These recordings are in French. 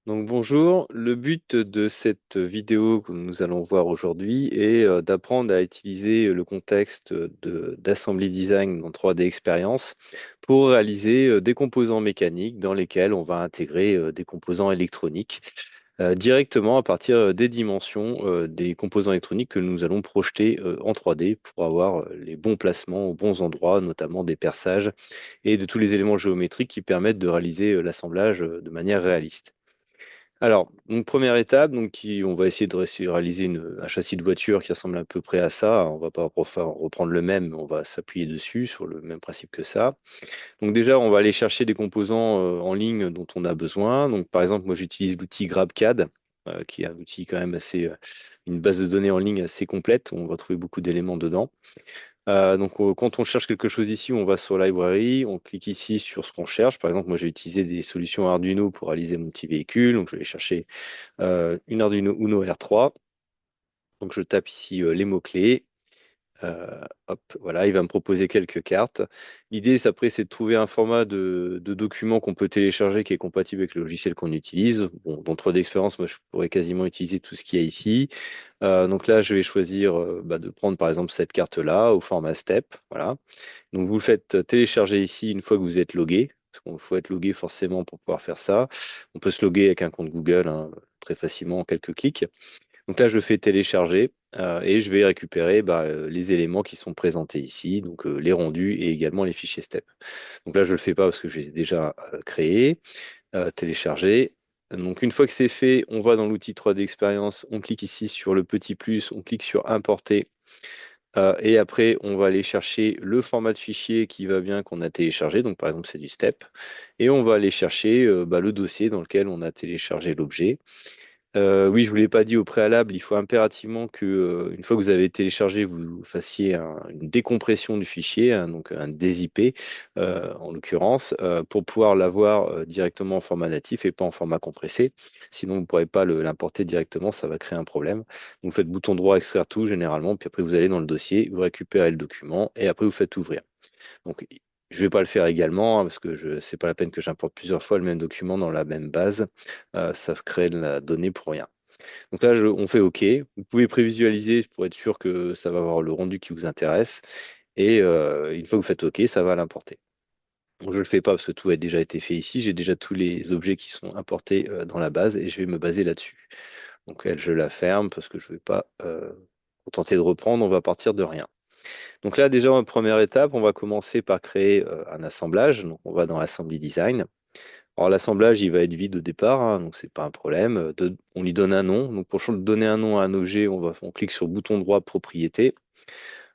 Donc bonjour, le but de cette vidéo que nous allons voir aujourd'hui est d'apprendre à utiliser le contexte d'Assembly Design dans 3D Experience pour réaliser des composants mécaniques dans lesquels on va intégrer des composants électroniques directement à partir des dimensions des composants électroniques que nous allons projeter en 3D pour avoir les bons placements aux bons endroits, notamment des perçages et de tous les éléments géométriques qui permettent de réaliser l'assemblage de manière réaliste. Alors, donc première étape, on va essayer de réaliser un châssis de voiture qui ressemble à peu près à ça. On va pas reprendre le même, mais on va s'appuyer dessus sur le même principe que ça. Donc déjà, on va aller chercher des composants en ligne dont on a besoin. Donc par exemple, moi j'utilise l'outil GrabCAD, qui est un outil quand même une base de données en ligne assez complète. On va trouver beaucoup d'éléments dedans. Quand on cherche quelque chose ici, on va sur Library, on clique ici sur ce qu'on cherche. Par exemple, moi, j'ai utilisé des solutions Arduino pour réaliser mon petit véhicule. Donc, je vais aller chercher une Arduino Uno R3. Donc, je tape ici les mots-clés. Hop, voilà, il va me proposer quelques cartes. L'idée, après, c'est de trouver un format de document qu'on peut télécharger qui est compatible avec le logiciel qu'on utilise. Bon, dans 3D Experience, moi, je pourrais quasiment utiliser tout ce qu'il y a ici. Donc là, je vais choisir de prendre, par exemple, cette carte-là au format STEP. Voilà. Donc, vous le faites télécharger ici une fois que vous êtes logué. Parce qu'il faut être logué forcément pour pouvoir faire ça. On peut se loguer avec un compte Google hein, très facilement en quelques clics. Donc là, je fais télécharger et je vais récupérer les éléments qui sont présentés ici, donc les rendus et également les fichiers STEP. Donc là, je ne le fais pas parce que je les ai déjà créés, téléchargés. Donc une fois que c'est fait, on va dans l'outil 3D Experience, on clique ici sur le petit plus, on clique sur importer. Et après, on va aller chercher le format de fichier qui va bien qu'on a téléchargé. Donc, par exemple, c'est du STEP. Et on va aller chercher le dossier dans lequel on a téléchargé l'objet. Oui, je ne vous l'ai pas dit au préalable, il faut impérativement que, une fois que vous avez téléchargé, vous fassiez une décompression du fichier, hein, donc un DZIP en l'occurrence, pour pouvoir l'avoir directement en format natif et pas en format compressé. Sinon, vous ne pourrez pas l'importer directement, ça va créer un problème. Donc, vous faites bouton droit, extraire tout généralement, puis après vous allez dans le dossier, vous récupérez le document et après vous faites ouvrir. Donc, je ne vais pas le faire également hein, parce que ce n'est pas la peine que j'importe plusieurs fois le même document dans la même base. Ça crée de la donnée pour rien. Donc là, on fait OK. Vous pouvez prévisualiser pour être sûr que ça va avoir le rendu qui vous intéresse. Et une fois que vous faites OK, ça va l'importer. Donc, je ne le fais pas parce que tout a déjà été fait ici. J'ai déjà tous les objets qui sont importés dans la base et je vais me baser là-dessus. Donc elle, je la ferme parce que je ne vais pas tenter de reprendre. On va partir de rien. Donc là, déjà, en première étape, on va commencer par créer un assemblage. Donc on va dans Assembly Design. Alors l'assemblage, il va être vide au départ, hein, donc c'est pas un problème. On lui donne un nom. Donc pour donner un nom à un objet, on clique sur bouton droit propriété.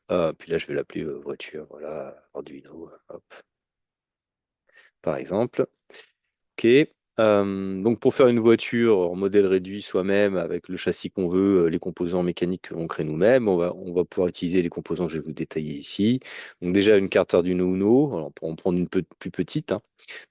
Puis là, je vais l'appeler voiture, voilà, Arduino, hop, par exemple. OK. Donc pour faire une voiture en modèle réduit soi-même avec le châssis qu'on veut, les composants mécaniques qu'on crée nous-mêmes, on va pouvoir utiliser les composants que je vais vous détailler ici. Donc déjà une carte Arduino Uno, alors on peut en prendre une peu plus petite, hein.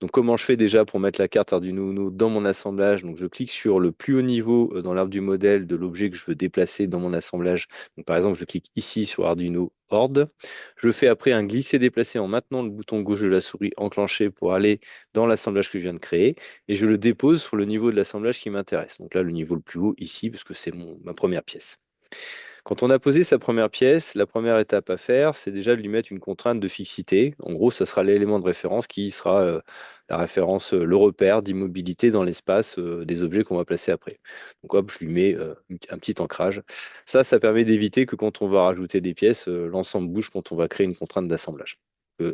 Donc comment je fais déjà pour mettre la carte Arduino Uno dans mon assemblage? Donc je clique sur le plus haut niveau dans l'arbre du modèle de l'objet que je veux déplacer dans mon assemblage. Donc par exemple, je clique ici sur Arduino Horde. Je fais après un glisser-déplacer en maintenant le bouton gauche de la souris enclenché pour aller dans l'assemblage que je viens de créer et je le dépose sur le niveau de l'assemblage qui m'intéresse. Donc là, le niveau le plus haut ici, parce que c'est ma première pièce. Quand on a posé sa première pièce, la première étape à faire, c'est déjà de lui mettre une contrainte de fixité. En gros, ça sera l'élément de référence qui sera la référence, le repère d'immobilité dans l'espace des objets qu'on va placer après. Donc hop, je lui mets un petit ancrage. Ça permet d'éviter que quand on va rajouter des pièces, l'ensemble bouge quand on va créer une contrainte d'assemblage.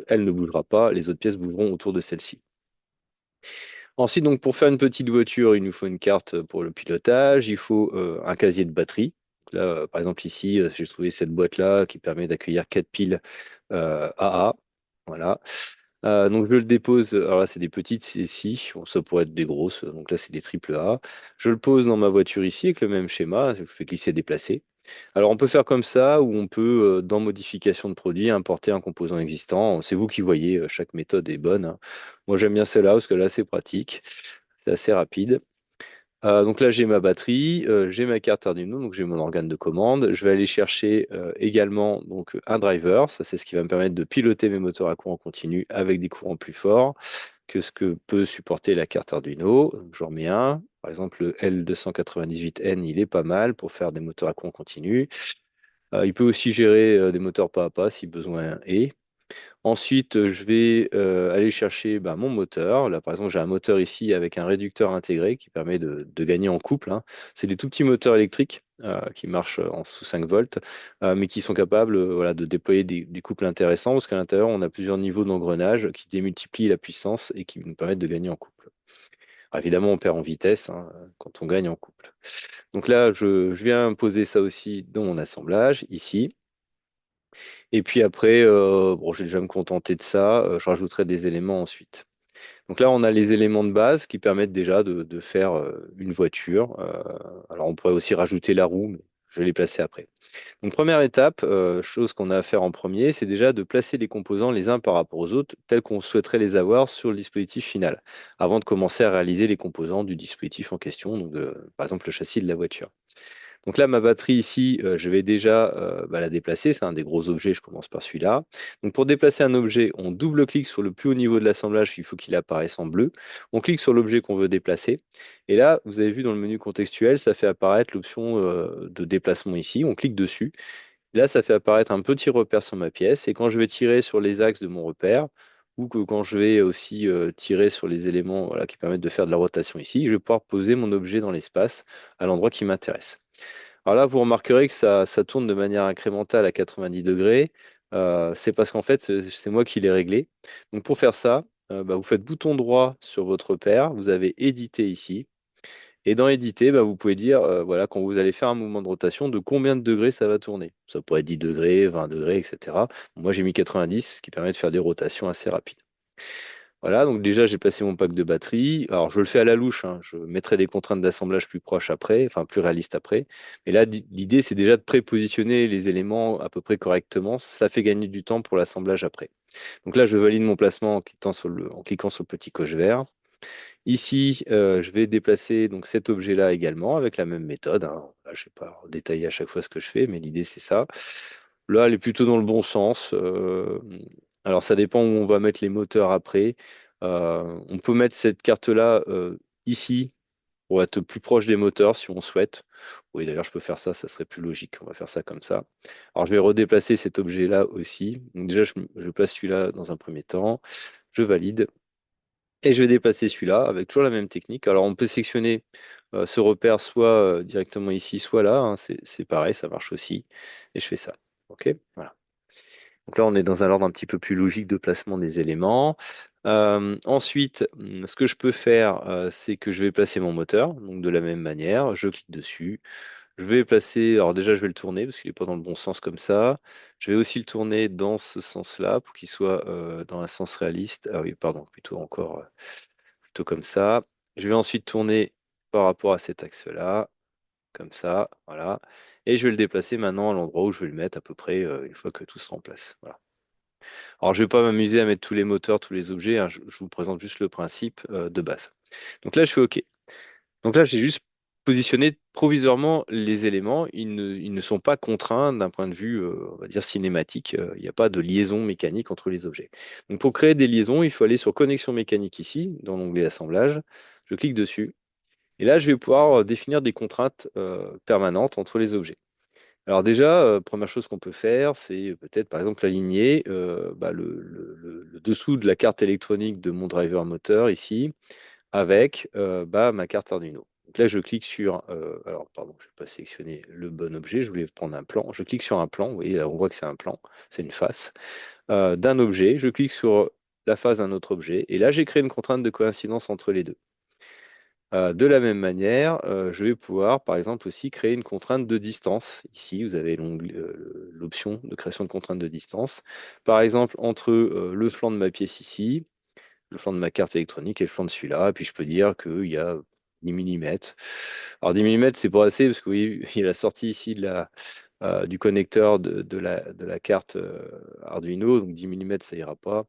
Elle ne bougera pas, les autres pièces bougeront autour de celle-ci. Ensuite, donc, pour faire une petite voiture, il nous faut une carte pour le pilotage, il faut un casier de batterie. Donc là, par exemple, ici, j'ai trouvé cette boîte-là qui permet d'accueillir 4 piles AA. Voilà. Donc, je le dépose. Alors là, c'est des petites, c'est ici. Bon, ça pourrait être des grosses. Donc là, c'est des triple A. Je le pose dans ma voiture ici avec le même schéma. Je fais glisser, déplacer. Alors, on peut faire comme ça ou on peut, dans modification de produit, importer un composant existant. C'est vous qui voyez, chaque méthode est bonne, hein. Moi, j'aime bien celle-là parce que là, c'est pratique, c'est assez rapide. Donc là, j'ai ma batterie, j'ai ma carte Arduino, donc j'ai mon organe de commande. Je vais aller chercher également donc, un driver. Ça, c'est ce qui va me permettre de piloter mes moteurs à courant continu avec des courants plus forts. que ce que peut supporter la carte Arduino. Donc, j'en remets un. Par exemple, le L298N, il est pas mal pour faire des moteurs à courant continu. Il peut aussi gérer des moteurs pas à pas si besoin est. Ensuite, je vais aller chercher mon moteur. Là, par exemple, j'ai un moteur ici avec un réducteur intégré qui permet de gagner en couple, hein. C'est des tout petits moteurs électriques qui marchent en sous 5 volts, mais qui sont capables voilà, de déployer des couples intéressants parce qu'à l'intérieur, on a plusieurs niveaux d'engrenage qui démultiplient la puissance et qui nous permettent de gagner en couple. Alors, évidemment, on perd en vitesse hein, quand on gagne en couple. Donc là, je viens poser ça aussi dans mon assemblage, ici. Et puis après, bon, je vais déjà me contenter de ça. Je rajouterai des éléments ensuite. Donc là, on a les éléments de base qui permettent déjà de faire une voiture. Alors, on pourrait aussi rajouter la roue, mais je vais les placer après. Donc, première étape, chose qu'on a à faire en premier, c'est déjà de placer les composants les uns par rapport aux autres, tels qu'on souhaiterait les avoir sur le dispositif final, avant de commencer à réaliser les composants du dispositif en question, donc par exemple le châssis de la voiture. Donc là, ma batterie ici, je vais déjà la déplacer. C'est un des gros objets, je commence par celui-là. Donc pour déplacer un objet, on double-clique sur le plus haut niveau de l'assemblage, il faut qu'il apparaisse en bleu. On clique sur l'objet qu'on veut déplacer. Et là, vous avez vu dans le menu contextuel, ça fait apparaître l'option de déplacement ici. On clique dessus. Là, ça fait apparaître un petit repère sur ma pièce. Et quand je vais tirer sur les axes de mon repère, ou que quand je vais aussi tirer sur les éléments voilà, qui permettent de faire de la rotation ici, je vais pouvoir poser mon objet dans l'espace à l'endroit qui m'intéresse. Alors là, vous remarquerez que ça tourne de manière incrémentale à 90 degrés. C'est parce qu'en fait, c'est moi qui l'ai réglé. Donc pour faire ça, vous faites bouton droit sur votre repère, vous avez éditer ici. Et dans éditer, vous pouvez dire, voilà, quand vous allez faire un mouvement de rotation, de combien de degrés ça va tourner. Ça pourrait être 10 degrés, 20 degrés, etc. Moi, j'ai mis 90, ce qui permet de faire des rotations assez rapides. Voilà, donc déjà j'ai placé mon pack de batterie. Alors je le fais à la louche, hein. Je mettrai des contraintes d'assemblage plus proches après, enfin plus réalistes après. Mais là, l'idée c'est déjà de prépositionner les éléments à peu près correctement. Ça fait gagner du temps pour l'assemblage après. Donc là, je valide mon placement en cliquant sur le petit coche vert. Ici, je vais déplacer donc cet objet-là également avec la même méthode, hein. Là, je ne vais pas détailler à chaque fois ce que je fais, mais l'idée c'est ça. Là, elle est plutôt dans le bon sens. Alors, ça dépend où on va mettre les moteurs après. On peut mettre cette carte-là ici pour être plus proche des moteurs si on souhaite. Oui, d'ailleurs, je peux faire ça, ça serait plus logique. On va faire ça comme ça. Alors, je vais redéplacer cet objet-là aussi. Donc, déjà, je place celui-là dans un premier temps. Je valide. Et je vais déplacer celui-là avec toujours la même technique. Alors, on peut sectionner ce repère soit directement ici, soit là, hein. C'est pareil, ça marche aussi. Et je fais ça. OK? Voilà. Donc là, on est dans un ordre un petit peu plus logique de placement des éléments. Ensuite, ce que je peux faire, c'est que je vais placer mon moteur. Donc de la même manière, je clique dessus. Je vais placer, alors déjà, je vais le tourner parce qu'il n'est pas dans le bon sens comme ça. Je vais aussi le tourner dans ce sens-là pour qu'il soit dans un sens réaliste. Ah oui, pardon, plutôt encore, plutôt comme ça. Je vais ensuite tourner par rapport à cet axe-là, comme ça, voilà. Et je vais le déplacer maintenant à l'endroit où je vais le mettre à peu près une fois que tout sera en place. Voilà. Alors, je ne vais pas m'amuser à mettre tous les moteurs, tous les objets, hein. Je vous présente juste le principe de base. Donc là, je fais OK. Donc là, j'ai juste positionné provisoirement les éléments. Ils ne sont pas contraints d'un point de vue, on va dire, cinématique. Il n'y a pas de liaison mécanique entre les objets. Donc pour créer des liaisons, il faut aller sur Connexion mécanique ici, dans l'onglet Assemblage. Je clique dessus. Et là, je vais pouvoir définir des contraintes permanentes entre les objets. Alors déjà, première chose qu'on peut faire, c'est peut-être par exemple aligner le dessous de la carte électronique de mon driver moteur ici avec ma carte Arduino. Donc là, je clique sur, alors pardon, je n'ai pas sélectionné le bon objet, je voulais prendre un plan. Je clique sur un plan, vous voyez, là, on voit que c'est un plan, c'est une face d'un objet. Je clique sur la face d'un autre objet et là, j'ai créé une contrainte de coïncidence entre les deux. De la même manière, je vais pouvoir, par exemple, aussi créer une contrainte de distance. Ici, vous avez l'option de création de contrainte de distance. Par exemple, entre le flanc de ma pièce ici, le flanc de ma carte électronique et le flanc de celui-là. Et puis, je peux dire qu'il y a 10 mm. Alors, 10 mm, c'est pas assez parce que oui, il y a la sortie ici du connecteur de la carte Arduino. Donc, 10 mm, ça ira pas.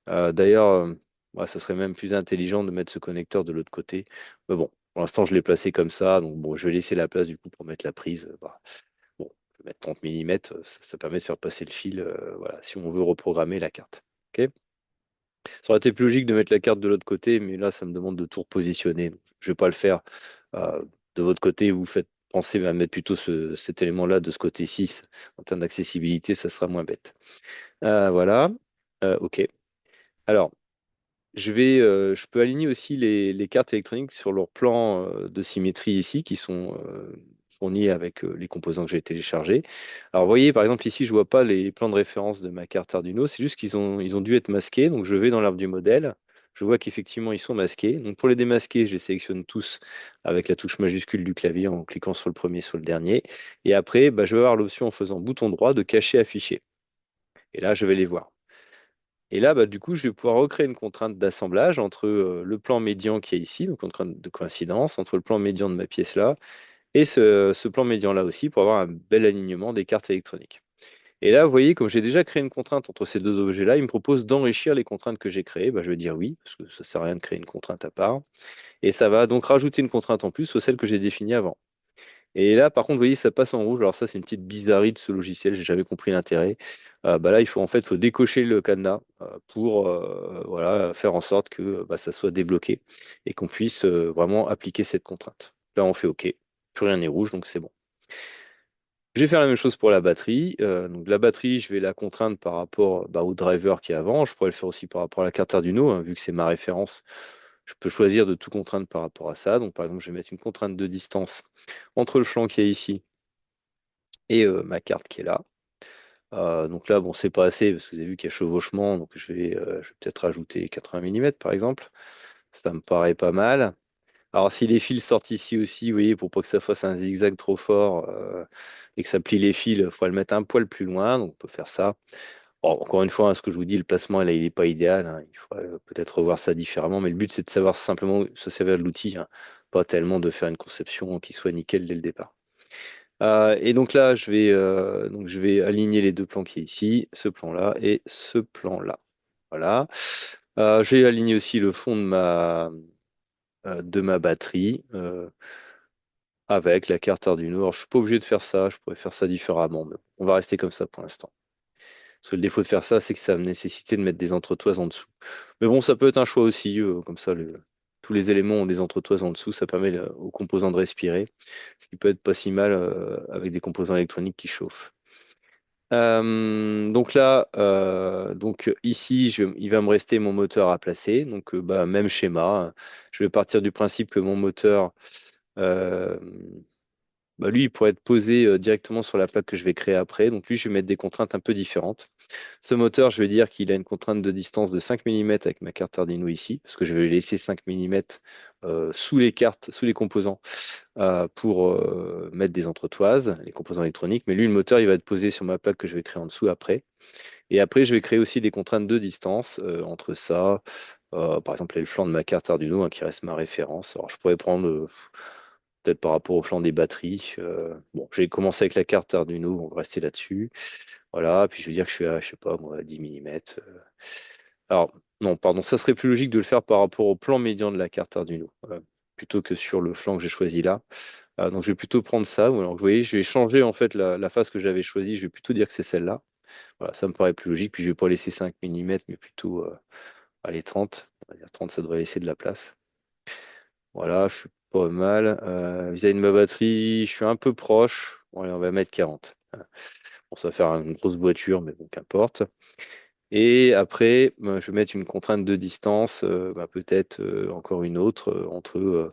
D'ailleurs, ouais, ça serait même plus intelligent de mettre ce connecteur de l'autre côté. Mais bon, pour l'instant, je l'ai placé comme ça. Donc, bon, je vais laisser la place du coup pour mettre la prise. Bon, je vais mettre 30 mm. Ça permet de faire passer le fil, voilà, si on veut reprogrammer la carte. OK? Ça aurait été plus logique de mettre la carte de l'autre côté, mais là, ça me demande de tout repositionner. Donc, je ne vais pas le faire. Euh, de votre côté, vous faites penser à mettre plutôt cet élément-là de ce côté-ci. En termes d'accessibilité, ça sera moins bête. Voilà. OK. Alors, je peux aligner aussi les cartes électroniques sur leur plan de symétrie ici, qui sont fournis avec les composants que j'ai téléchargés. Alors, vous voyez, par exemple, ici, je vois pas les plans de référence de ma carte Arduino. C'est juste ils ont dû être masqués. Donc, je vais dans l'arbre du modèle. Je vois qu'effectivement, ils sont masqués. Donc, pour les démasquer, je les sélectionne tous avec la touche majuscule du clavier en cliquant sur le premier, sur le dernier. Et après, bah, je vais avoir l'option en faisant bouton droit de cacher afficher. Et là, je vais les voir. Et là, bah, du coup, je vais pouvoir recréer une contrainte d'assemblage entre le plan médian qui est ici, donc contrainte de coïncidence, entre le plan médian de ma pièce là et ce plan médian là aussi pour avoir un bel alignement des cartes électroniques. Et là, vous voyez, comme j'ai déjà créé une contrainte entre ces deux objets-là, il me propose d'enrichir les contraintes que j'ai créées. Bah, je vais dire oui, parce que ça ne sert à rien de créer une contrainte à part. Et ça va donc rajouter une contrainte en plus aux celles que j'ai définies avant. Et là, par contre, vous voyez, ça passe en rouge. Alors ça, c'est une petite bizarrerie de ce logiciel. J'ai jamais compris l'intérêt. Bah là, il faut en fait, faut décocher le cadenas pour voilà, faire en sorte que bah, ça soit débloqué et qu'on puisse vraiment appliquer cette contrainte. Là, on fait OK. Plus rien n'est rouge, donc c'est bon. Je vais faire la même chose pour la batterie. Donc la batterie, je vais la contraindre par rapport bah, au driver qui est avant. Je pourrais le faire aussi par rapport à la carte Arduino, hein, vu que c'est ma référence. Je peux choisir de tout contraindre par rapport à ça. Donc par exemple, je vais mettre une contrainte de distance entre le flanc qui est ici et ma carte qui est là. Donc là, bon, c'est pas assez parce que vous avez vu qu'il y a chevauchement, donc je vais peut-être rajouter 80 millimètres par exemple. Ça me paraît pas mal. Alors si les fils sortent ici aussi, vous voyez, pour pas que ça fasse un zigzag trop fort et que ça plie les fils, il faut le mettre un poil plus loin, donc on peut faire ça. Bon, encore une fois, hein, ce que je vous dis, le placement là, il n'est pas idéal, hein. Il faudrait peut-être revoir ça différemment, mais le but c'est de savoir simplement se servir de l'outil, hein, pas tellement de faire une conception qui soit nickel dès le départ. Et donc là, donc je vais aligner les deux plans qui est ici, ce plan-là et ce plan-là. Voilà. J'ai aligné aussi le fond de ma batterie avec la carte Arduino. Alors, je suis pas obligé de faire ça, je pourrais faire ça différemment, mais on va rester comme ça pour l'instant. Parce que le défaut de faire ça, c'est que ça va me nécessiter de mettre des entretoises en dessous. Mais bon, ça peut être un choix aussi, comme ça, tous les éléments ont des entretoises en dessous, ça permet aux composants de respirer, ce qui peut être pas si mal avec des composants électroniques qui chauffent. Donc là, donc ici, il va me rester mon moteur à placer. Donc, bah, même schéma. Je vais partir du principe que mon moteur, euh, bah, lui, il pourrait être posé directement sur la plaque que je vais créer après. Donc lui, je vais mettre des contraintes un peu différentes. Ce moteur, je vais dire qu'il a une contrainte de distance de 5 mm avec ma carte Arduino ici, parce que je vais laisser 5 mm sous les cartes, sous les composants, pour mettre des entretoises, les composants électroniques. Mais lui, le moteur, il va être posé sur ma plaque que je vais créer en dessous après. Et après, je vais créer aussi des contraintes de distance entre ça. Par exemple, et le flanc de ma carte Arduino, hein, qui reste ma référence. Alors, je pourrais prendre peut-être par rapport au flanc des batteries. Bon, j'ai commencé avec la carte Arduino, on va rester là-dessus. Voilà, puis je vais dire que je suis à, je sais pas, moi, à 10 mm. Alors, non, pardon, ça serait plus logique de le faire par rapport au plan médian de la carte Arduino, plutôt que sur le flanc que j'ai choisi là. Donc, je vais plutôt prendre ça. Alors, vous voyez, je vais changer en fait la face que j'avais choisie. Je vais plutôt dire que c'est celle-là. Voilà, ça me paraît plus logique. Puis, je vais pas laisser 5 mm, mais plutôt allez, 30. On va dire 30, ça devrait laisser de la place. Voilà, je suis pas mal. Vis-à-vis de ma batterie, je suis un peu proche. Bon, allez, on va mettre 40. Voilà. Bon, ça va faire une grosse voiture, mais bon, qu'importe. Et après, je vais mettre une contrainte de distance, bah, peut-être encore une autre entre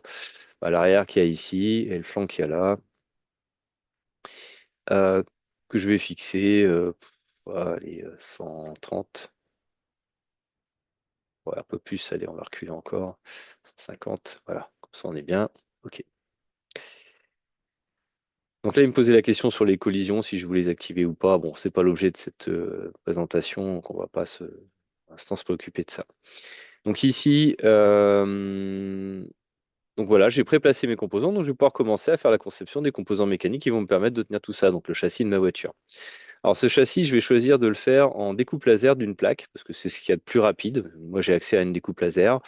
bah, l'arrière qu'il y a ici et le flanc qu'il y a là, euh, que je vais fixer allez, 130. Ouais, un peu plus, allez, on va reculer encore. 150, voilà, comme ça on est bien. OK. Donc là, il me posait la question sur les collisions, si je voulais les activer ou pas. Bon, c'est pas l'objet de cette présentation, donc on va pas pour l'instant se préoccuper de ça. Donc ici, donc voilà, j'ai préplacé mes composants, donc je vais pouvoir commencer à faire la conception des composants mécaniques qui vont me permettre de tenir tout ça, donc le châssis de ma voiture. Alors ce châssis, je vais choisir de le faire en découpe laser d'une plaque, parce que c'est ce qu'il y a de plus rapide. Moi, j'ai accès à une découpe laser.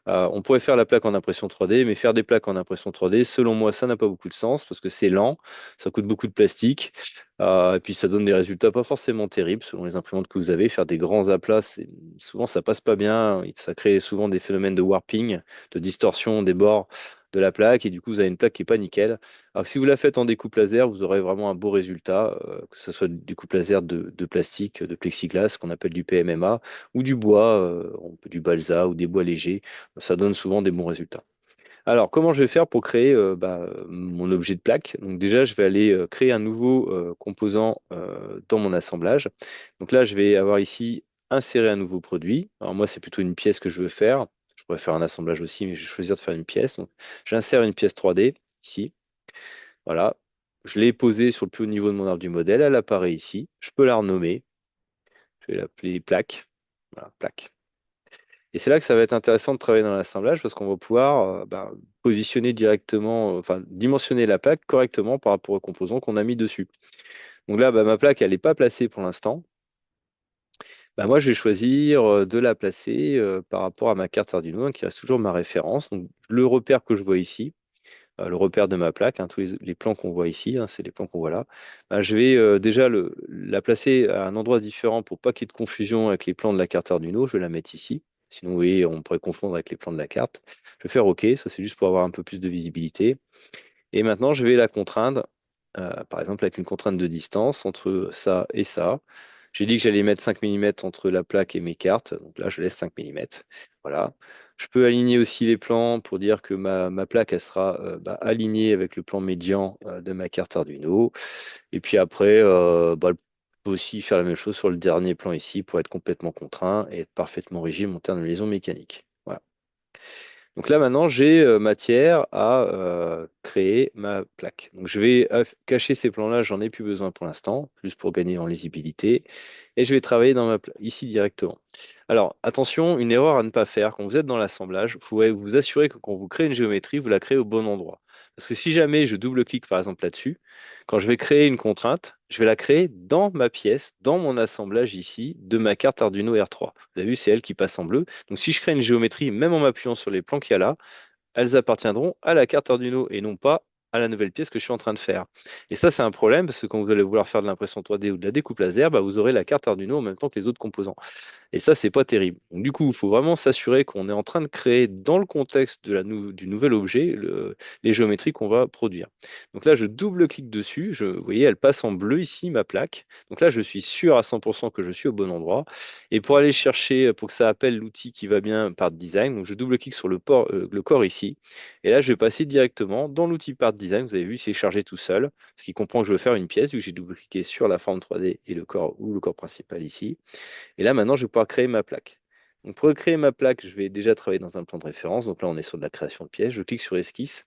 On pourrait faire la plaque en impression 3D, mais faire des plaques en impression 3D, selon moi, ça n'a pas beaucoup de sens, parce que c'est lent, ça coûte beaucoup de plastique. Et puis ça donne des résultats pas forcément terribles selon les imprimantes que vous avez. Faire des grands aplats, souvent ça passe pas bien. Ça crée souvent des phénomènes de warping, de distorsion des bords de la plaque. Et du coup, vous avez une plaque qui est pas nickel. Alors que si vous la faites en découpe laser, vous aurez vraiment un beau résultat, que ce soit du découpe laser de plastique, de plexiglas, qu'on appelle du PMMA, ou du bois, du balsa ou des bois légers. Ça donne souvent des bons résultats. Alors, comment je vais faire pour créer mon objet de plaque? Donc déjà, je vais aller créer un nouveau composant dans mon assemblage. Donc là, je vais avoir ici insérer un nouveau produit. Alors moi, c'est plutôt une pièce que je veux faire. Je pourrais faire un assemblage aussi, mais je vais choisir de faire une pièce. Donc, j'insère une pièce 3D ici. Voilà. Je l'ai posée sur le plus haut niveau de mon arbre du modèle. Elle apparaît ici. Je peux la renommer. Je vais l'appeler plaque. Voilà, plaque. Et c'est là que ça va être intéressant de travailler dans l'assemblage parce qu'on va pouvoir positionner directement, enfin dimensionner la plaque correctement par rapport aux composants qu'on a mis dessus. Donc là, ma plaque, elle n'est pas placée pour l'instant. Moi, je vais choisir de la placer par rapport à ma carte Arduino, hein, qui reste toujours ma référence. Donc, le repère que je vois ici, le repère de ma plaque, hein, tous les plans qu'on voit ici, hein, c'est les plans qu'on voit là. Je vais déjà la placer à un endroit différent pour pas qu'il y ait de confusion avec les plans de la carte Arduino. Je vais la mettre ici. Sinon, vous voyez, on pourrait confondre avec les plans de la carte. Je vais faire OK, ça c'est juste pour avoir un peu plus de visibilité. Et maintenant, je vais la contraindre, par exemple avec une contrainte de distance entre ça et ça. J'ai dit que j'allais mettre 5 mm entre la plaque et mes cartes, donc là je laisse 5 mm. Voilà. Je peux aligner aussi les plans pour dire que ma plaque elle sera alignée avec le plan médian de ma carte Arduino. Et puis après, je peux aussi faire la même chose sur le dernier plan ici pour être complètement contraint et être parfaitement rigide en termes de liaison mécanique. Voilà. Donc là, maintenant, j'ai matière à créer ma plaque. Donc je vais cacher ces plans-là, j'en ai plus besoin pour l'instant, juste pour gagner en lisibilité. Et je vais travailler ici directement. Alors, attention, une erreur à ne pas faire quand vous êtes dans l'assemblage, vous pouvez vous assurer que quand vous créez une géométrie, vous la créez au bon endroit. Parce que si jamais je double-clique par exemple là-dessus, quand je vais créer une contrainte, je vais la créer dans ma pièce, dans mon assemblage ici, de ma carte Arduino R3. Vous avez vu, c'est elle qui passe en bleu. Donc si je crée une géométrie, même en m'appuyant sur les plans qu'il y a là, elles appartiendront à la carte Arduino et non pas à la nouvelle pièce que je suis en train de faire. Et ça, c'est un problème parce que quand vous allez vouloir faire de l'impression 3D ou de la découpe laser, vous aurez la carte Arduino en même temps que les autres composants. Et ça, c'est pas terrible. Donc, du coup, il faut vraiment s'assurer qu'on est en train de créer dans le contexte du nouvel objet les géométries qu'on va produire. Donc là, je double-clique dessus. Vous voyez, elle passe en bleu ici, ma plaque. Donc là, je suis sûr à 100% que je suis au bon endroit. Et pour aller chercher, pour que ça appelle l'outil qui va bien Part Design, donc je double-clique sur le corps ici. Et là, je vais passer directement dans l'outil Part Design. Vous avez vu, c'est chargé tout seul, ce qui comprend que je veux faire une pièce, vu que j'ai double-cliqué sur la forme 3D et le corps ou le corps principal ici. Et là, maintenant, je vais pouvoir créer ma plaque. Donc, pour créer ma plaque, je vais déjà travailler dans un plan de référence. Donc là, on est sur de la création de pièces. Je clique sur Esquisse.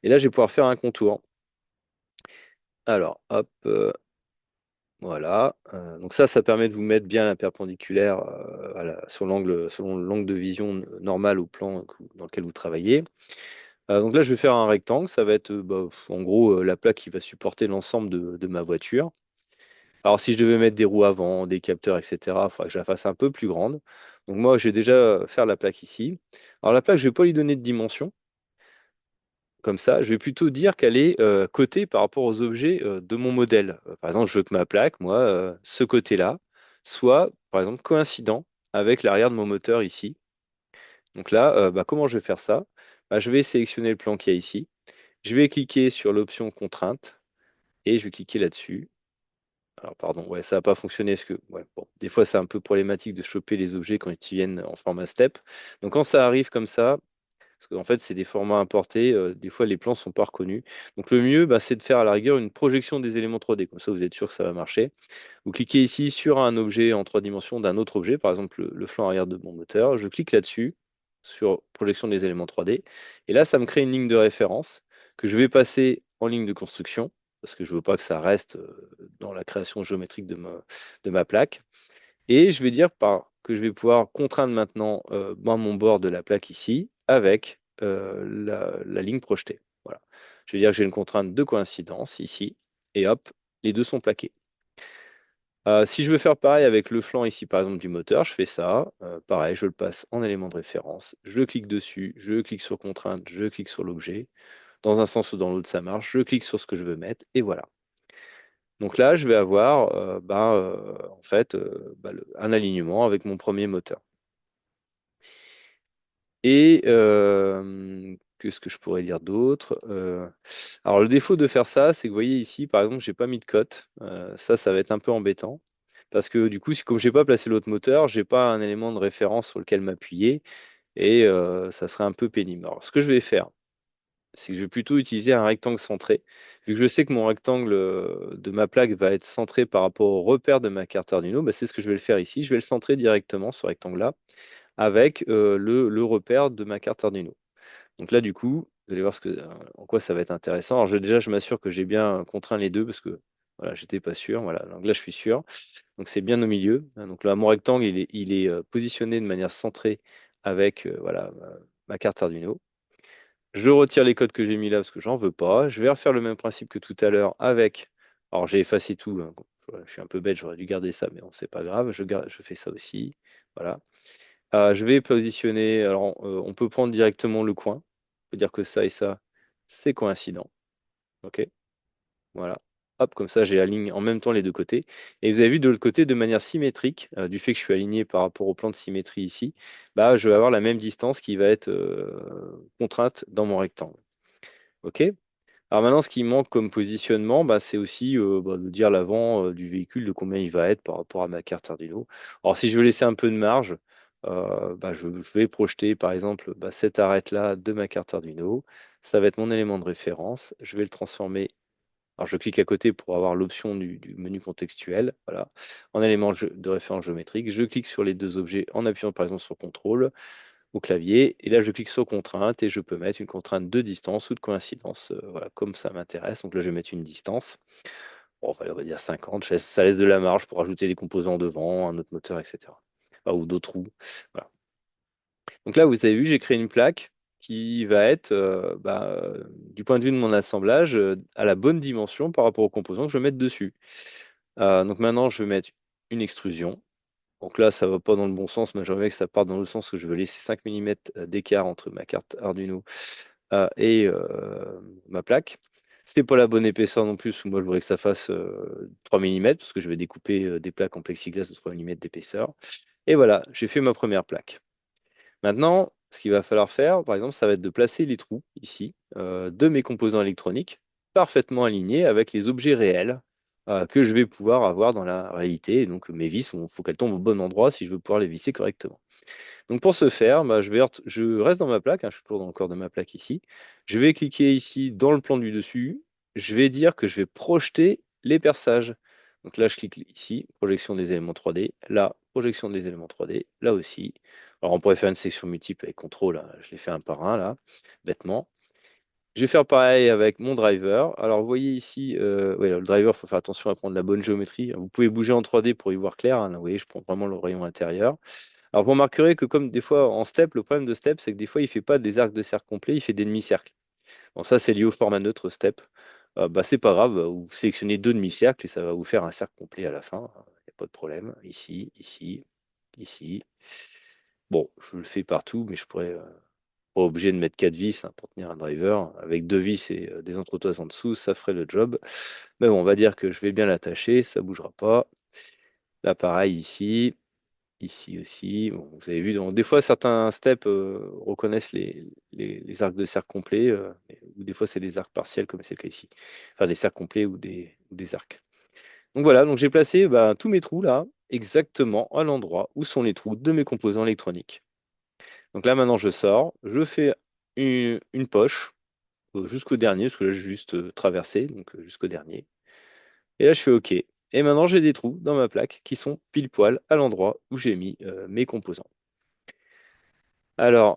Et là, je vais pouvoir faire un contour. Alors, hop, voilà. Donc ça permet de vous mettre bien la perpendiculaire selon l'angle de vision normal au plan dans lequel vous travaillez. Donc là, je vais faire un rectangle. Ça va être, en gros, la plaque qui va supporter l'ensemble de ma voiture. Alors, si je devais mettre des roues avant, des capteurs, etc., il faudrait que je la fasse un peu plus grande. Donc, moi, je vais déjà faire la plaque ici. Alors, la plaque, je ne vais pas lui donner de dimension. Comme ça, je vais plutôt dire qu'elle est cotée par rapport aux objets de mon modèle. Par exemple, je veux que ma plaque, moi, ce côté-là, soit, par exemple, coïncident avec l'arrière de mon moteur ici. Donc là, comment je vais faire ça? Je vais sélectionner le plan qu'il y a ici. Je vais cliquer sur l'option contrainte et je vais cliquer là-dessus. Alors pardon, ouais, ça n'a pas fonctionné parce que ouais, bon, des fois c'est un peu problématique de choper les objets quand ils viennent en format step. Donc quand ça arrive comme ça, parce qu'en fait c'est des formats importés, des fois les plans sont pas reconnus. Donc le mieux, c'est de faire à la rigueur une projection des éléments 3D, comme ça vous êtes sûr que ça va marcher. Vous cliquez ici sur un objet en 3 dimensions d'un autre objet, par exemple le flanc arrière de mon moteur. Je clique là-dessus, sur projection des éléments 3D. Et là, ça me crée une ligne de référence que je vais passer en ligne de construction, parce que je ne veux pas que ça reste dans la création géométrique de ma plaque. Et je vais dire que je vais pouvoir contraindre maintenant mon bord de la plaque ici avec la ligne projetée. Voilà. Je vais dire que j'ai une contrainte de coïncidence ici, et hop, les deux sont plaqués. Si je veux faire pareil avec le flanc ici, par exemple, du moteur, je fais ça. Pareil, je le passe en élément de référence. Je clique dessus, je clique sur contrainte, je clique sur l'objet. Dans un sens ou dans l'autre, ça marche. Je clique sur ce que je veux mettre et voilà. Donc là, je vais avoir en fait un alignement avec mon premier moteur. Et qu'est-ce que je pourrais dire d'autre? Alors le défaut de faire ça, c'est que vous voyez ici, par exemple, j'ai pas mis de cote. Ça va être un peu embêtant. Parce que du coup, comme j'ai pas placé l'autre moteur, j'ai pas un élément de référence sur lequel m'appuyer et ça serait un peu pénible. Alors ce que je vais faire, c'est que je vais plutôt utiliser un rectangle centré. Vu que je sais que mon rectangle de ma plaque va être centré par rapport au repère de ma carte Arduino, bah, c'est ce que je vais le faire ici. Je vais le centrer directement, ce rectangle-là, avec le repère de ma carte Arduino. Donc là, du coup, vous allez voir en quoi ça va être intéressant. Alors déjà, je m'assure que j'ai bien contraint les deux parce que voilà, j'étais pas sûr. Voilà, donc là, je suis sûr. Donc c'est bien au milieu, hein. Donc là, mon rectangle, il est positionné de manière centrée avec voilà, ma carte Arduino. Je retire les codes que j'ai mis là parce que j'en veux pas. Je vais refaire le même principe que tout à l'heure avec. Alors j'ai effacé tout, hein. Bon, je suis un peu bête, j'aurais dû garder ça, mais bon, c'est pas grave. Je fais ça aussi. Voilà. Je vais positionner. Alors on peut prendre directement le coin. On peut dire que ça et ça, c'est coïncident. OK. Voilà. Hop, comme ça, j'ai aligné en même temps les deux côtés. Et vous avez vu de l'autre côté, de manière symétrique, du fait que je suis aligné par rapport au plan de symétrie ici, bah, je vais avoir la même distance qui va être contrainte dans mon rectangle. OK? Alors maintenant, ce qui manque comme positionnement, bah, c'est aussi de dire l'avant du véhicule, de combien il va être par rapport à ma carte Arduino. Alors si je veux laisser un peu de marge, je vais projeter par exemple cette arête-là de ma carte Arduino. Ça va être mon élément de référence. Je vais le transformer. Alors je clique à côté pour avoir l'option du menu contextuel, voilà, en élément de référence géométrique. Je clique sur les deux objets en appuyant par exemple sur CTRL au clavier. Et là, je clique sur contrainte et je peux mettre une contrainte de distance ou de coïncidence, voilà, comme ça m'intéresse. Donc là, je vais mettre une distance. Bon, on va dire 50. Ça laisse de la marge pour ajouter des composants devant, un autre moteur, etc. Enfin, ou d'autres roues. Voilà. Donc là, vous avez vu, j'ai créé une plaque qui va être, du point de vue de mon assemblage, à la bonne dimension par rapport aux composants que je vais mettre dessus. Donc maintenant, je vais mettre une extrusion. Donc là, ça va pas dans le bon sens, mais j'aimerais que ça parte dans le sens que je veux laisser 5 mm d'écart entre ma carte Arduino et ma plaque. C'est pas la bonne épaisseur non plus, moi je voudrais que ça fasse 3 mm, parce que je vais découper des plaques en plexiglas de 3 mm d'épaisseur. Et voilà, j'ai fait ma première plaque. Maintenant, ce qu'il va falloir faire, par exemple, ça va être de placer les trous ici de mes composants électroniques parfaitement alignés avec les objets réels que je vais pouvoir avoir dans la réalité. Et donc mes vis, il faut qu'elles tombent au bon endroit si je veux pouvoir les visser correctement. Donc pour ce faire, je reste dans ma plaque, hein, je suis toujours dans le corps de ma plaque ici. Je vais cliquer ici dans le plan du dessus. Je vais dire que je vais projeter les perçages. Donc là, je clique ici, projection des éléments 3D. Là, projection des éléments 3D. Là aussi. Alors on pourrait faire une section multiple avec CTRL, hein. Je l'ai fait un par un là, bêtement. Je vais faire pareil avec mon driver. Alors vous voyez ici, ouais, le driver, il faut faire attention à prendre la bonne géométrie. Vous pouvez bouger en 3D pour y voir clair, hein. Là, vous voyez, je prends vraiment le rayon intérieur. Alors, vous remarquerez que comme des fois en step, le problème de step, c'est que des fois, il ne fait pas des arcs de cercle complets, il fait des demi-cercles. Bon, ça, c'est lié au format neutre step. C'est pas grave, vous sélectionnez deux demi-cercles et ça va vous faire un cercle complet à la fin. Il n'y a pas de problème. Ici, ici, ici. Bon, je le fais partout, mais je pourrais pas obligé de mettre quatre vis, hein, pour tenir un driver. Avec deux vis et des entretoises en dessous, ça ferait le job. Mais bon, on va dire que je vais bien l'attacher, ça ne bougera pas. Là, pareil, ici. Ici aussi, bon, vous avez vu, des fois certains steps reconnaissent les arcs de cercle complets, ou des fois c'est des arcs partiels comme c'est le cas ici. Enfin des cercles complets ou des arcs. Donc voilà, donc j'ai placé tous mes trous là, exactement à l'endroit où sont les trous de mes composants électroniques. Donc là maintenant je sors, je fais une poche jusqu'au dernier, parce que là j'ai juste traversé, donc jusqu'au dernier. Et là je fais OK. Et maintenant j'ai des trous dans ma plaque qui sont pile poil à l'endroit où j'ai mis mes composants. Alors,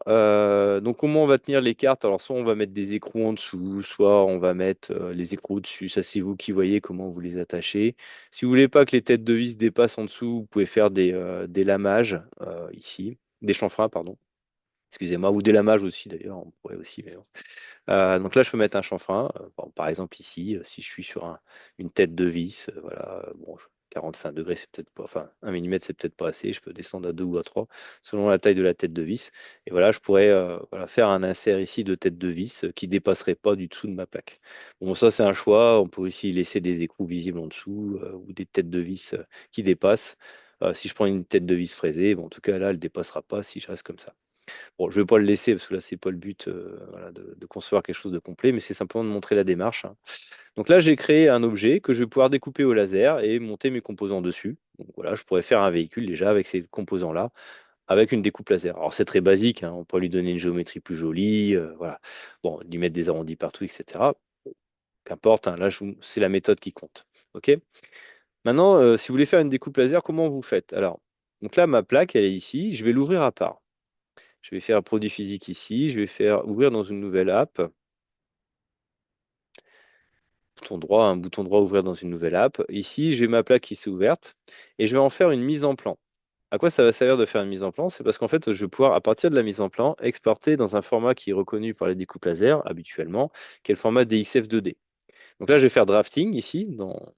donc comment on va tenir les cartes? Alors, soit on va mettre des écrous en dessous, soit on va mettre les écrous dessus. Ça, c'est vous qui voyez comment vous les attachez. Si vous voulez pas que les têtes de vis dépassent en dessous, vous pouvez faire des lamages ici, des chanfreins, pardon. Excusez-moi, ou des lamages aussi d'ailleurs, on pourrait aussi. Mais bon. Donc là, je peux mettre un chanfrein, bon, par exemple ici, si je suis sur une tête de vis, voilà, bon, 45 degrés, c'est peut-être pas, enfin 1 millimètre, c'est peut-être pas assez, je peux descendre à 2 ou à 3, selon la taille de la tête de vis. Et voilà, je pourrais voilà, faire un insert ici de tête de vis qui dépasserait pas du dessous de ma plaque. Bon, ça c'est un choix, on peut aussi laisser des écrous visibles en dessous ou des têtes de vis qui dépassent. Si je prends une tête de vis fraisée, bon, en tout cas là, elle ne dépassera pas si je reste comme ça. Bon, je ne vais pas le laisser parce que là, c'est pas le but voilà, de concevoir quelque chose de complet, mais c'est simplement de montrer la démarche, hein. Donc là, j'ai créé un objet que je vais pouvoir découper au laser et monter mes composants dessus. Donc voilà, je pourrais faire un véhicule déjà avec ces composants-là, avec une découpe laser. Alors c'est très basique, hein, on peut lui donner une géométrie plus jolie, voilà. Bon, lui mettre des arrondis partout, etc. Qu'importe, hein, là, c'est la méthode qui compte. OK? Maintenant, si vous voulez faire une découpe laser, comment vous faites? Alors, donc là, ma plaque, elle est ici, je vais l'ouvrir à part. Je vais faire produit physique ici, je vais faire ouvrir dans une nouvelle app, un bouton droit ouvrir dans une nouvelle app. Ici, j'ai ma plaque qui s'est ouverte et je vais en faire une mise en plan. À quoi ça va servir de faire une mise en plan? C'est parce qu'en fait, je vais pouvoir, à partir de la mise en plan, exporter dans un format qui est reconnu par les découpes laser habituellement, qui est le format DXF 2D. Donc là, je vais faire drafting ici, dans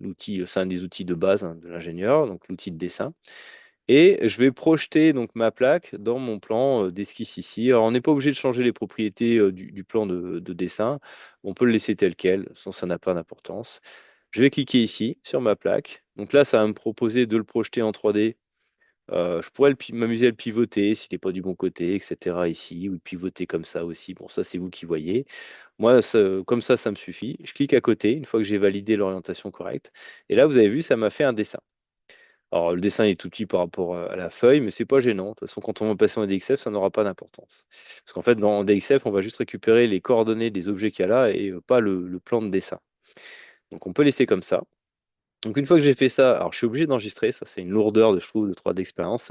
l'outil, c'est un des outils de base hein, de l'ingénieur, donc l'outil de dessin. Et je vais projeter donc ma plaque dans mon plan d'esquisse ici. Alors, on n'est pas obligé de changer les propriétés du plan de dessin. On peut le laisser tel quel, sinon ça n'a pas d'importance. Je vais cliquer ici sur ma plaque. Donc là, ça va me proposer de le projeter en 3D. Je pourrais m'amuser à le pivoter s'il n'est pas du bon côté, etc. ici, ou le pivoter comme ça aussi. Bon, ça, c'est vous qui voyez. Moi, comme ça me suffit. Je clique à côté une fois que j'ai validé l'orientation correcte. Et là, vous avez vu, ça m'a fait un dessin. Alors, le dessin est tout petit par rapport à la feuille, mais c'est pas gênant. De toute façon, quand on va passer en DXF, ça n'aura pas d'importance. Parce qu'en fait, dans DXF, on va juste récupérer les coordonnées des objets qu'il y a là et pas le plan de dessin. Donc, on peut laisser comme ça. Donc, une fois que j'ai fait ça, alors je suis obligé d'enregistrer. Ça, c'est une lourdeur, je trouve, de 3D expérience.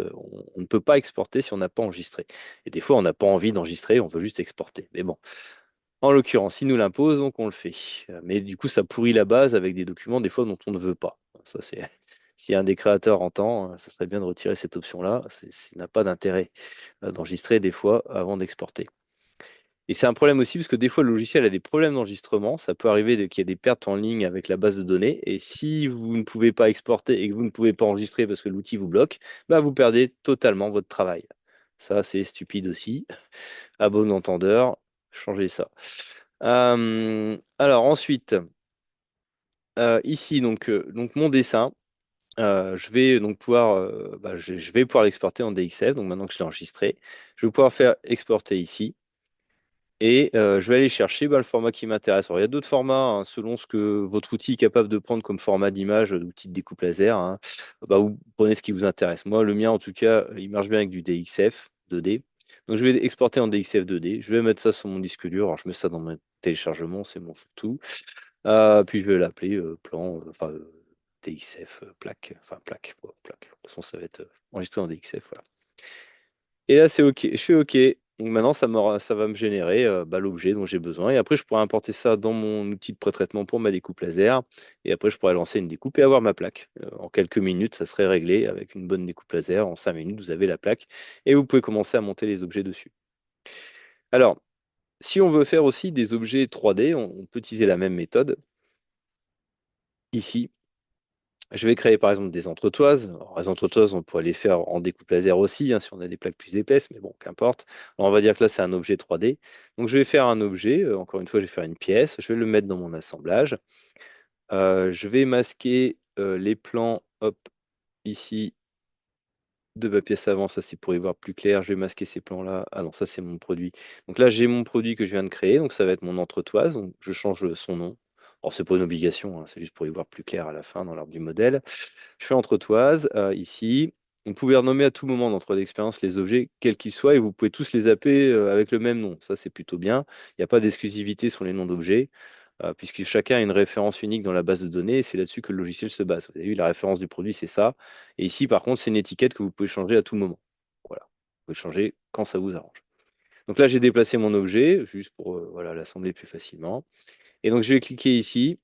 On ne peut pas exporter si on n'a pas enregistré. Et des fois, on n'a pas envie d'enregistrer, on veut juste exporter. Mais bon, en l'occurrence, il nous l'impose, donc on le fait. Mais du coup, ça pourrit la base avec des documents, des fois, dont on ne veut pas. Ça, c'est si un des créateurs entend, ça serait bien de retirer cette option-là. Ça n'a pas d'intérêt d'enregistrer des fois avant d'exporter. Et c'est un problème aussi parce que des fois le logiciel a des problèmes d'enregistrement. Ça peut arriver qu'il y ait des pertes en ligne avec la base de données. Et si vous ne pouvez pas exporter et que vous ne pouvez pas enregistrer parce que l'outil vous bloque, bah vous perdez totalement votre travail. Ça, c'est stupide aussi. À bon entendeur, changez ça. Alors ensuite, ici, donc mon dessin. Je vais donc pouvoir, je vais pouvoir l'exporter en DXF. Donc maintenant que je l'ai enregistré, je vais pouvoir faire exporter ici. Et je vais aller chercher le format qui m'intéresse. Alors, il y a d'autres formats, hein, selon ce que votre outil est capable de prendre comme format d'image, l'outil de découpe laser, hein. Vous prenez ce qui vous intéresse. Moi, le mien, en tout cas, il marche bien avec du DXF 2D. Donc, je vais exporter en DXF 2D. Je vais mettre ça sur mon disque dur. Alors, je mets ça dans mon téléchargement, c'est mon tout. Puis, je vais l'appeler plan, DXF, plaque, enfin plaque, ouais, plaque. De toute façon, ça va être enregistré en DXF, voilà. Et là, c'est OK. Je fais OK. Donc maintenant, ça va me générer l'objet dont j'ai besoin. Et après, je pourrais importer ça dans mon outil de pré-traitement pour ma découpe laser. Et après, je pourrais lancer une découpe et avoir ma plaque. En quelques minutes, ça serait réglé avec une bonne découpe laser. En 5 minutes, vous avez la plaque. Et vous pouvez commencer à monter les objets dessus. Alors, si on veut faire aussi des objets 3D, on peut utiliser la même méthode. Ici, je vais créer par exemple des entretoises. Alors, les entretoises, on pourrait les faire en découpe laser aussi, hein, si on a des plaques plus épaisses, mais bon, qu'importe. Alors, on va dire que là, c'est un objet 3D. Donc, je vais faire un objet. Encore une fois, je vais faire une pièce. Je vais le mettre dans mon assemblage. Je vais masquer les plans, hop, ici, de ma pièce avant. Ça, c'est pour y voir plus clair. Je vais masquer ces plans-là. Ah non, ça, c'est mon produit. Donc là, j'ai mon produit que je viens de créer. Donc, ça va être mon entretoise. Donc, je change son nom. Alors, c'est pas une obligation, hein, c'est juste pour y voir plus clair à la fin dans l'ordre du modèle. Je fais entretoise ici. Vous pouvez renommer à tout moment dans 3D Experience les objets, quels qu'ils soient, et vous pouvez tous les appeler avec le même nom. Ça, c'est plutôt bien. Il n'y a pas d'exclusivité sur les noms d'objets, puisque chacun a une référence unique dans la base de données, et c'est là-dessus que le logiciel se base. Vous avez vu, la référence du produit, c'est ça. Et ici, par contre, c'est une étiquette que vous pouvez changer à tout moment. Voilà. Vous pouvez changer quand ça vous arrange. Donc là, j'ai déplacé mon objet, juste pour voilà, l'assembler plus facilement. Et donc, je vais cliquer ici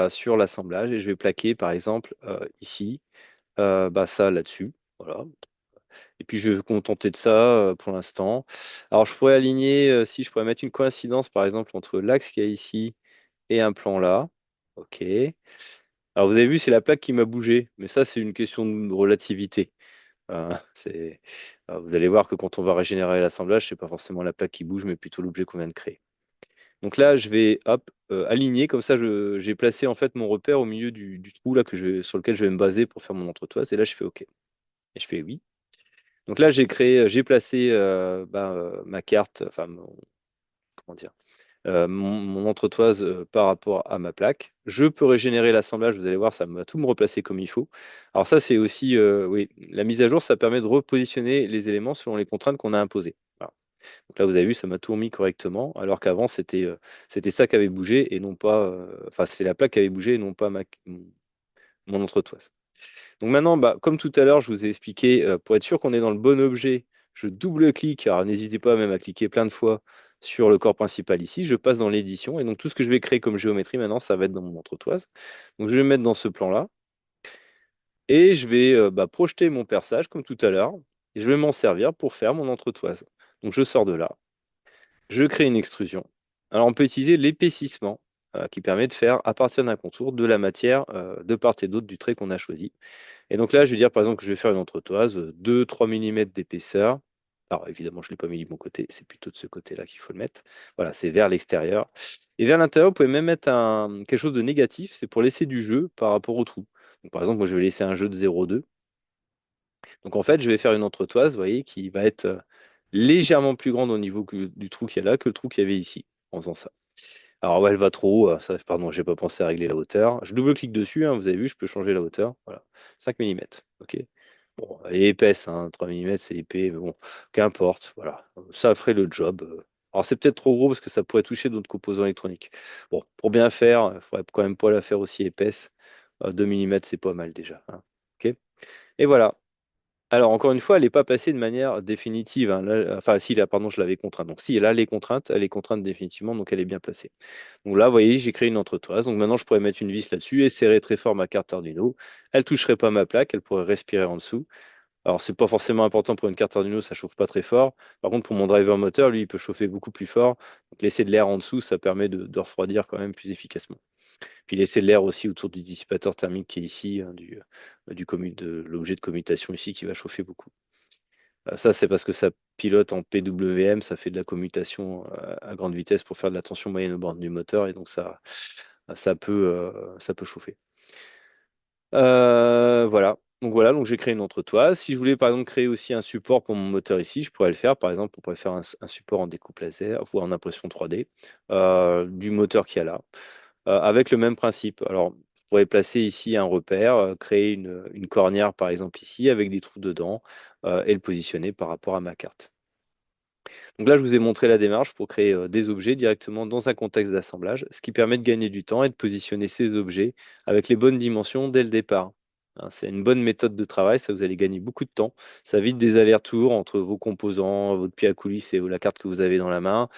sur l'assemblage, et je vais plaquer, par exemple, ici ça là-dessus. Voilà. Et puis je vais me contenter de ça pour l'instant. Alors je pourrais aligner, si je pourrais mettre une coïncidence par exemple entre l'axe qu'il y a ici et un plan là. OK. Alors vous avez vu, c'est la plaque qui m'a bougé, mais ça c'est une question de relativité. C'est, vous allez voir que quand on va régénérer l'assemblage, c'est pas forcément la plaque qui bouge, mais plutôt l'objet qu'on vient de créer. Donc là, je vais hop, aligner, comme ça j'ai placé en fait mon repère au milieu du trou là sur lequel je vais me baser pour faire mon entretoise. Et là, je fais OK. Et je fais oui. Donc là, j'ai placé ma carte, enfin comment dire, mon entretoise par rapport à ma plaque. Je peux régénérer l'assemblage, vous allez voir, ça va tout me replacer comme il faut. Alors ça, c'est aussi, oui, la mise à jour, ça permet de repositionner les éléments selon les contraintes qu'on a imposées. Voilà. Donc là, vous avez vu, ça m'a tout remis correctement, alors qu'avant, c'était ça qui avait bougé et non pas, enfin, c'est la plaque qui avait bougé et non pas mon entretoise. Donc maintenant, bah, comme tout à l'heure, je vous ai expliqué, pour être sûr qu'on est dans le bon objet, je double-clique, alors n'hésitez pas même à cliquer plein de fois sur le corps principal ici, je passe dans l'édition, et donc tout ce que je vais créer comme géométrie maintenant, ça va être dans mon entretoise. Donc je vais me mettre dans ce plan-là, et je vais projeter mon perçage comme tout à l'heure, et je vais m'en servir pour faire mon entretoise. Donc je sors de là, je crée une extrusion. Alors on peut utiliser l'épaississement, qui permet de faire, à partir d'un contour, de la matière de part et d'autre du trait qu'on a choisi. Et donc là, je vais dire par exemple que je vais faire une entretoise, 2-3 mm d'épaisseur. Alors évidemment, je ne l'ai pas mis de mon côté, c'est plutôt de ce côté-là qu'il faut le mettre. Voilà, c'est vers l'extérieur. Et vers l'intérieur, vous pouvez même mettre quelque chose de négatif, c'est pour laisser du jeu par rapport au trou. Donc, par exemple, moi je vais laisser un jeu de 0,2. Donc en fait, je vais faire une entretoise, vous voyez, qui va être légèrement plus grande au niveau du trou qu'il y a là que le trou qu'il y avait ici, en faisant ça. Alors ouais, elle va trop haut, ça, pardon, j'ai pas pensé à régler la hauteur. Je double-clique dessus, hein, vous avez vu, je peux changer la hauteur. Voilà, 5 mm. Ok. Bon, elle est épaisse, hein, 3 mm, c'est épais, mais bon, qu'importe. Voilà, ça ferait le job. Alors c'est peut-être trop gros parce que ça pourrait toucher d'autres composants électroniques. Bon, pour bien faire, il faudrait quand même pas la faire aussi épaisse. 2 mm, c'est pas mal déjà, hein. Ok. Et voilà. Alors, encore une fois, elle n'est pas passée de manière définitive, hein. Enfin, si, là, pardon, je l'avais contrainte. Donc, si, elle a les contraintes, elle est contrainte définitivement, donc elle est bien placée. Donc là, vous voyez, j'ai créé une entretoise. Donc maintenant, je pourrais mettre une vis là-dessus et serrer très fort ma carte Arduino. Elle ne toucherait pas ma plaque, elle pourrait respirer en dessous. Alors, c'est pas forcément important pour une carte Arduino, ça chauffe pas très fort. Par contre, pour mon driver moteur, lui, il peut chauffer beaucoup plus fort. Donc, laisser de l'air en dessous, ça permet de refroidir quand même plus efficacement. Puis laisser de l'air aussi autour du dissipateur thermique qui est ici, hein, de l'objet de commutation ici qui va chauffer beaucoup. Ça, c'est parce que ça pilote en PWM, ça fait de la commutation à grande vitesse pour faire de la tension moyenne aux bornes du moteur, et donc ça peut chauffer. Voilà. Donc j'ai créé une entretoise. Si je voulais par exemple créer aussi un support pour mon moteur ici, je pourrais le faire. Par exemple, on pourrait faire un support en découpe laser ou en impression 3D du moteur qu'il y a là, avec le même principe. Alors, je pourrais placer ici un repère, créer une cornière par exemple ici avec des trous dedans, et le positionner par rapport à ma carte. Donc là, je vous ai montré la démarche pour créer des objets directement dans un contexte d'assemblage, ce qui permet de gagner du temps et de positionner ces objets avec les bonnes dimensions dès le départ. Hein, c'est une bonne méthode de travail, ça vous allez gagner beaucoup de temps. Ça évite des allers-retours entre vos composants, votre pied à coulisses et la carte que vous avez dans la main,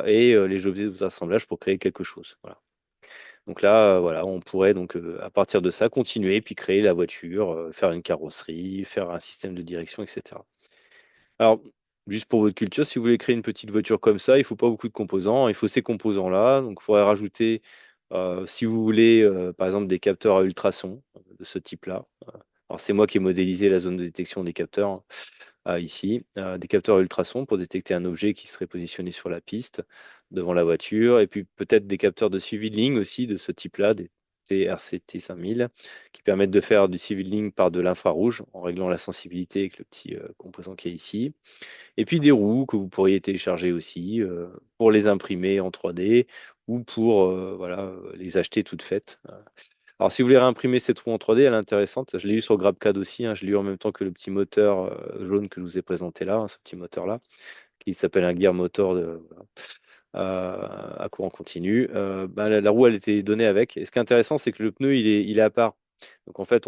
et les objets de votre assemblage pour créer quelque chose. Voilà. Donc là, voilà, on pourrait donc à partir de ça continuer, puis créer la voiture, faire une carrosserie, faire un système de direction, etc. Alors, juste pour votre culture, si vous voulez créer une petite voiture comme ça, il ne faut pas beaucoup de composants. Il faut ces composants-là. Donc, il faudrait rajouter, si vous voulez, par exemple, des capteurs à ultrasons de ce type-là. Alors, c'est moi qui ai modélisé la zone de détection des capteurs, hein, ici. Des capteurs à ultrasons pour détecter un objet qui serait positionné sur la piste devant la voiture. Et puis, peut-être des capteurs de suivi de ligne aussi de ce type-là, des TRCT 5000, qui permettent de faire du suivi de ligne par de l'infrarouge en réglant la sensibilité avec le petit composant qui est ici. Et puis des roues que vous pourriez télécharger aussi pour les imprimer en 3D ou pour voilà, les acheter toutes faites. Alors si vous voulez réimprimer cette roue en 3D, elle est intéressante. Je l'ai eu sur GrabCAD aussi, hein. Je l'ai eu en même temps que le petit moteur jaune que je vous ai présenté là, hein, ce petit moteur-là, qui s'appelle un gear motor voilà, à courant continu. La roue, elle était donnée avec. Et ce qui est intéressant, c'est que le pneu, il est à part. Donc en fait,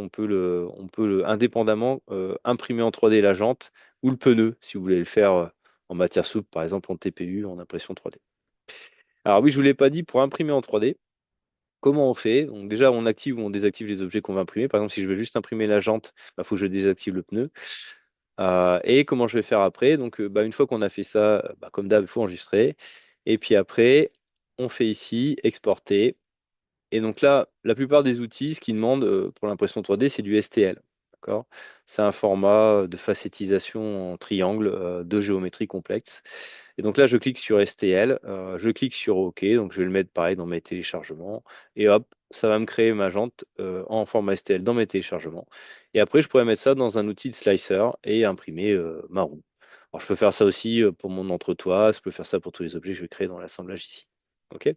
indépendamment imprimer en 3D la jante ou le pneu, si vous voulez le faire en matière souple, par exemple en TPU, en impression 3D. Alors oui, je ne vous l'ai pas dit, pour imprimer en 3D, comment on fait? Donc déjà, on active ou on désactive les objets qu'on va imprimer. Par exemple, si je veux juste imprimer la jante, il faut que je désactive le pneu. Et comment je vais faire après? Donc, une fois qu'on a fait ça, comme d'hab, il faut enregistrer. Et puis après, on fait ici exporter. Et donc là, la plupart des outils, ce qu'ils demandent pour l'impression 3D, c'est du STL. D'accord? C'est un format de facettisation en triangle de géométrie complexe. Et donc là, je clique sur STL, je clique sur OK, donc je vais le mettre pareil dans mes téléchargements. Et hop, ça va me créer ma jante en format STL dans mes téléchargements. Et après, je pourrais mettre ça dans un outil de slicer et imprimer ma roue. Alors, je peux faire ça aussi pour mon entretoise, je peux faire ça pour tous les objets que je vais créer dans l'assemblage ici. OK?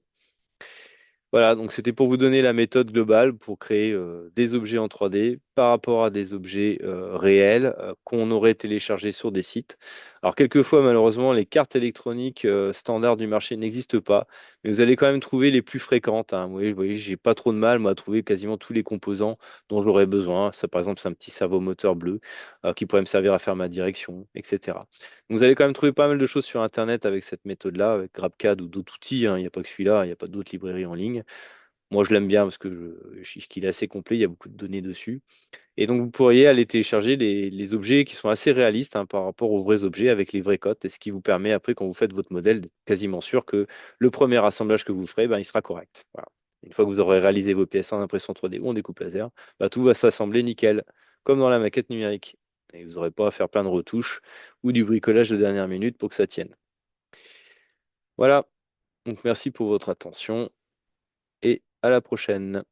Voilà, donc c'était pour vous donner la méthode globale pour créer des objets en 3D par rapport à des objets réels qu'on aurait téléchargés sur des sites. Alors quelquefois, malheureusement, les cartes électroniques standards du marché n'existent pas, mais vous allez quand même trouver les plus fréquentes, hein. Vous voyez, j'ai pas trop de mal moi, à trouver quasiment tous les composants dont j'aurais besoin. Ça, par exemple, c'est un petit servomoteur bleu qui pourrait me servir à faire ma direction, etc. Donc, vous allez quand même trouver pas mal de choses sur Internet avec cette méthode-là, avec GrabCAD ou d'autres outils, hein. Il n'y a pas que celui-là, il n'y a pas d'autres librairies en ligne. Moi, je l'aime bien parce que qu'il est assez complet, il y a beaucoup de données dessus. Et donc, vous pourriez aller télécharger les objets qui sont assez réalistes hein, par rapport aux vrais objets avec les vraies cotes, et ce qui vous permet après, quand vous faites votre modèle, d'être quasiment sûr que le premier assemblage que vous ferez, ben, il sera correct. Voilà. Une fois que vous aurez réalisé vos pièces en impression 3D ou en découpe laser, ben, tout va s'assembler nickel, comme dans la maquette numérique. Et vous n'aurez pas à faire plein de retouches ou du bricolage de dernière minute pour que ça tienne. Voilà, donc merci pour votre attention et à la prochaine.